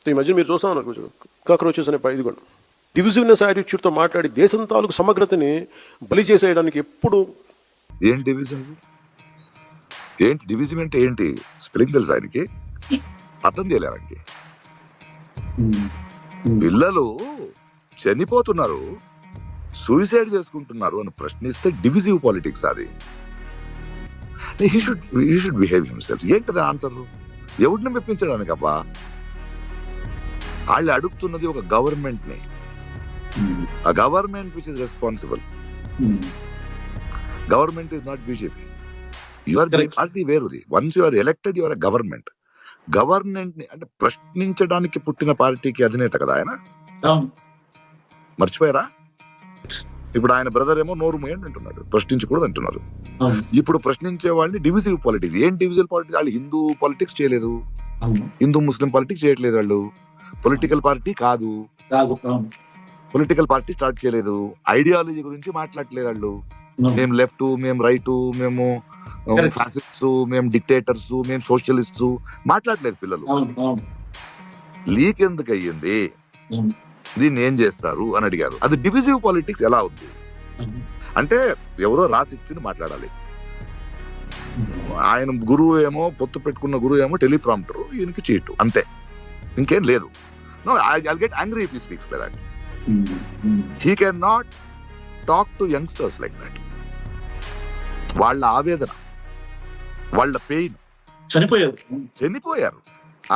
ఈ మధ్య మీరు చూస్తా ఉన్నారు కాక్రోచెస్ అనే ఇదిగోండి డివిజివ్నెస్ యాటిట్యూడ్తో మాట్లాడి దేశం తాలూకు సమగ్రతని బలి చేసేయడానికి ఎప్పుడు ఏంటి డివిజన్? ఏంటి డివిజన్ అంటే ఏంటి? స్పెల్లింగ్ తెలుసు ఆయనకి, అర్థం చేయలేరు ఆయనకి. పిల్లలు చనిపోతున్నారు, సూసైడ్ చేసుకుంటున్నారు అని ప్రశ్నిస్తే డివిజివ్ పాలిటిక్స్ అది. He should behave himself. ఏంటది ఆన్సర్? ఎవరిని మెప్పించడానికి అబ్బా? వాళ్ళు అడుగుతున్నది ఒక గవర్నమెంట్ ని, a government which is responsible. Government is not BJP. You are the party వేరుది. Once you are elected, you are a government. Government ని అంటే ప్రశ్నించడానికి పుట్టిన పార్టీకి అధినేత కదా ఆయన. మర్చిపోయారా? ఇప్పుడు ఆయన బ్రదర్ ఏమో నోరు మూయండి అంటున్నాడు, ప్రశ్నించకూడదు అంటున్నారు. ఇప్పుడు ప్రశ్నించే వాళ్ళని డివిజివ్ పాలిటిక్స్. ఏం డివిజివ్ పాలిటిక్స్? వాళ్ళు హిందూ పాలిటిక్స్ చేయలేదు, హిందూ ముస్లిం పాలిటిక్స్ చేయట్లేదు. వాళ్ళు పొలిటికల్ పార్టీ కాదు, పొలిటికల్ పార్టీ స్టార్ట్ చేయలేదు, ఐడియాలజీ గురించి మాట్లాడలేదు వాళ్ళు. మేము లెఫ్ట్, మేము రైట్, మేము ఫ్యాసిస్ట్స్, మేము డిక్టేటర్స్, మేము సోషలిస్ట్స్ మాట్లాడలేదు పిల్లలు. లీక్ ఎందుకు అయ్యింది, దీన్ని ఏం చేస్తారు అని అడిగారు. అది డివిజివ్ పాలిటిక్స్ ఎలా అవుద్ది అంటే ఎవరో రాసిచ్చి మాట్లాడాలి. ఆయన గురువు ఏమో, పొత్తు పెట్టుకున్న గురువు ఏమో టెలిప్రాంప్టర్, ఈయనకి చీటు, అంతే, ఇంకేం లేదు. No, I'll get angry if he speaks like that. He cannot talk to youngsters like that. వాళ్ళ ఆవేదన, వాళ్ళ పెయిన్, చనిపోయారు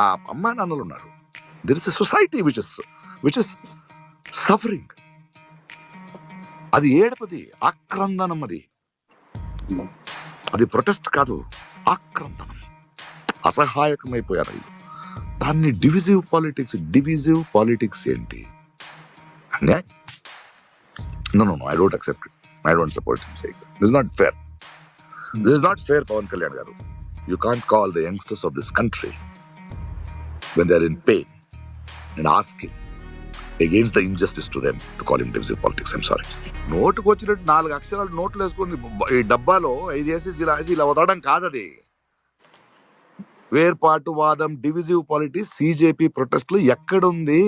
ఆ అమ్మా నాన్నలు ఉన్నారు. There is a society which is suffering. అది ఏడపది, ఆక్రందనం. అది ప్రొటెస్ట్ కాదు, ఆక్రందనం. అసహాయకమైపోయారు. దాన్ని డివిజివ్ పాలిటిక్స్ ఏంటి? No, I don't accept it. I don't support him saying that. This is not fair. This is not fair, Pawan Kalyan garu. You can't call the youngsters of this country when they are in pain and asking against the injustice to them to call him divisive politics. I'm sorry. నోటుకు వచ్చినట్టు 4 అక్షరాలు నోట్లు వేసుకొని ఈ డబ్బాలో 5 వేసి ఇలా వదలడం కాదది. వేర్పాటువాదం, డివిజివ్ పాలిటిక్స్ సిజేపీ ప్రొటెస్ట్లు ఎక్కడుంది?